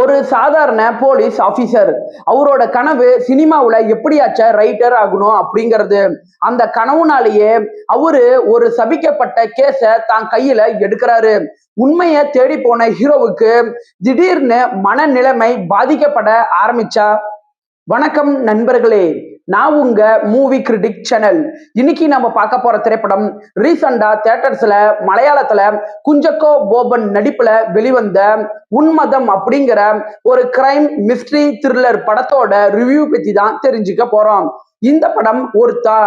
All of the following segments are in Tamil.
ஒரு சாதாரண போலீஸ் ஆபீசர் அவரோட கனவு சினிமாவுல எப்படியாச்ச ரைட்டர் ஆகணும் அப்படிங்கிறது. அந்த கனவுனாலேயே அவரு ஒரு சபிக்கப்பட்ட கேஸ தான் கையில எடுக்கிறாரு. உண்மையை தேடி போன ஹீரோவுக்கு திடீர்னு மனநிலைமை பாதிக்கப்பட ஆரம்பிச்சா. வணக்கம் நண்பர்களே, நான் உங்க மூவி கிரிட்டிக் சேனல். இன்னைக்கு நம்ம பார்க்க போற திரைப்படம் ரீசெண்டா தியேட்டர்ஸ்ல மலையாளத்துல குஞ்சக்கோ போபன் நடிப்புல வெளிவந்த உன்மதம் அப்படிங்கிற ஒரு கிரைம் மிஸ்ட்ரி த்ரில்லர் படத்தோட ரிவ்யூ பத்தி தான் தெரிஞ்சுக்க போறோம். இந்த படம் ஒருத்தா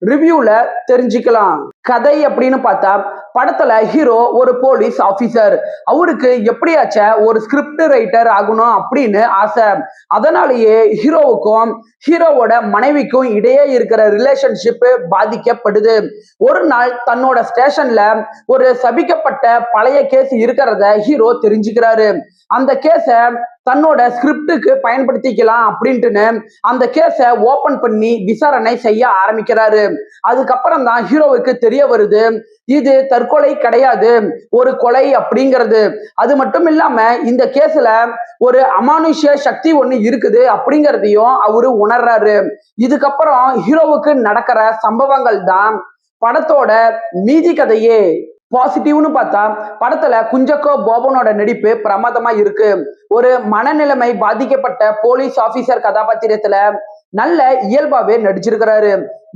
ரிவ்யூல தெரிஞ்சுக்கலாம். கதை அப்படின்னு பார்த்தா, படத்துல ஹீரோ ஒரு போலீஸ் ஆபீசர். அவருக்கு எப்படியாச்ச ஒரு ஸ்கிரிப்ட் ரைட்டர் ஆகணும் அப்படின்னு ஆசை. அதனாலேயே ஹீரோவுக்கும் ஹீரோவோட மனைவிக்கும் இடையே இருக்கிற ரிலேஷன்ஷிப் பாதிக்கப்படுது. ஒரு நாள் தன்னோட ஸ்டேஷன்ல ஒரு சபிக்கப்பட்ட பழைய கேஸ் இருக்கிறத ஹீரோ தெரிஞ்சுக்கிறாரு. அந்த கேஸ தன்னோட ஸ்கிரிப்டுக்கு பயன்படுத்திக்கலாம் அப்படின்ட்டுன்னு அந்த கேஸ ஓபன் பண்ணி விசாரணை செய்ய ஆரம்பிக்கிறாரு. அதுக்கப்புறம் தான் ஹீரோவுக்கு தெரிய வருது, இது தற்கொலை கிடையாது, ஒரு கொலை அப்படிங்கிறது. அது மட்டும் இல்லாம இந்த கேஸ்ல ஒரு அமானுஷ்ய சக்தி ஒண்ணு இருக்குது அப்படிங்கிறதையும் அவரு உணர்றாரு. இதுக்கப்புறம் ஹீரோவுக்கு நடக்கிற சம்பவங்கள் தான் படத்தோட மீதி கதையே. பாசிட்டிவ்னு பார்த்தா, படத்துல குஞ்சக்கோ போபனோட நடிப்பு பிரமாதமா இருக்கு. ஒரு மனநிலைமை பாதிக்கப்பட்ட போலீஸ் ஆபீசர் கதாபாத்திரத்துல நல்ல இயல்பாவே நடிச்சிருக்கிறாரு.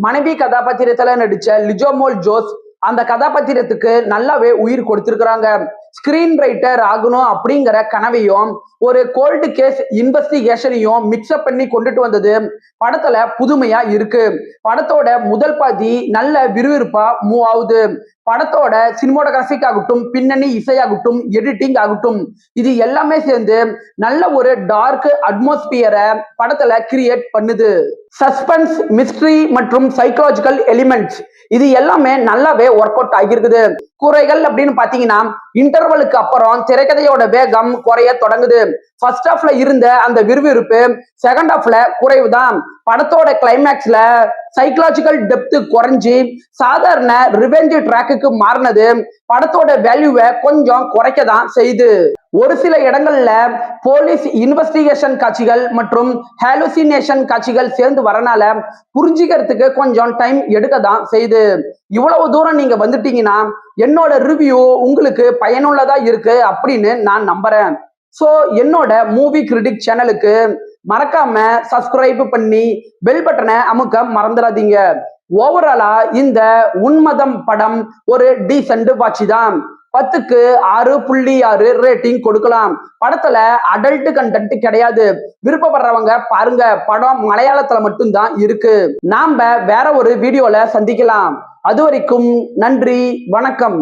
மனைவி கதாபாத்திரத்துல நடிச்ச லிஜோமோல் ஜோஸ் அந்த கதாபாத்திரத்துக்கு நல்லாவே உயிர் கொடுத்திருக்கிறாங்க. ஸ்கிரீன் ரைட்டர் ஆகணும் அப்படிங்கிற கனவையும் ஒரு கோல்டு கேஸ் இன்வெஸ்டிகேஷனையும் மிக்ஸ்அப் பண்ணி கொண்டுட்டு வந்தது படத்துல புதுமையா இருக்கு. படத்தோட முதல் பாதி நல்ல விறுவிறுப்பா மூவ் ஆகுது. படத்தோட சினிமோட்டோகிராபிக் ஆகட்டும், பின்னணி இசையாகட்டும், எடிட்டிங் ஆகட்டும், இது எல்லாமே சேர்ந்து நல்ல ஒரு டார்க் அட்மாஸ்பியரை படத்துல கிரியேட் பண்ணுது. சஸ்பென்ஸ், மிஸ்ட்ரி மற்றும் சைக்கலாஜிக்கல் எலிமெண்ட்ஸ் இது எல்லாமே நல்லாவே ஒர்க் அவுட் ஆகியிருக்குது. குறைகள் அப்படின்னு பாத்தீங்கன்னா, இன்டர்வலுக்கு அப்புறம் திரைக்கதையோட வேகம் குறைய தொடங்குது. ஃபர்ஸ்ட் ஹாஃப்ல இருந்த அந்த விறுவிறுப்பு செகண்ட் ஹாஃப்ல குறைவுதான். படத்தோட கிளைமேக்ஸ்ல சைக்கலாஜிக்கல் டெப்த் குறைஞ்சி சாதாரண ரிவெஞ்ச் ட்ராக்குக்கு மாறினது படத்தோட வேல்யூவை கொஞ்சம் குறைக்கதான் செய்து. ஒரு சில இடங்கள்ல போலீஸ் இன்வெஸ்டிகேஷன் காட்சிகள் மற்றும் ஹாலுசினேஷன் காட்சிகள் சேர்ந்து வரனால புரிஞ்சுக்கிறதுக்கு கொஞ்சம் டைம் எடுக்க தான் செய்து. இவ்வளவு தூரம் நீங்க வந்துட்டீங்கன்னா என்னோட ரிவ்யூ உங்களுக்கு பயனுள்ளதா இருக்கு அப்படின்னு நான் நம்புறேன். ஸோ என்னோட மூவி கிரிட்டிக் சேனலுக்கு மறக்காம சப்ஸ்கிரைப் பண்ணி பெல் பட்டனை அமுக்க மறந்துடாதீங்க. ஓவராலா இந்த உன்மதம் படம் ஒரு டீசென்ட் வாட்சி தான். 10க்கு 6.6 ரேட்டிங் கொடுக்கலாம். படத்துல அடல்ட் கண்டென்ட் கிடையாது. விருப்பப்படுறவங்க பாருங்க, படம் மலையாளத்துல மட்டும்தான் இருக்கு. நாம வேற ஒரு வீடியோல சந்திக்கலாம். அது வரைக்கும் நன்றி, வணக்கம்.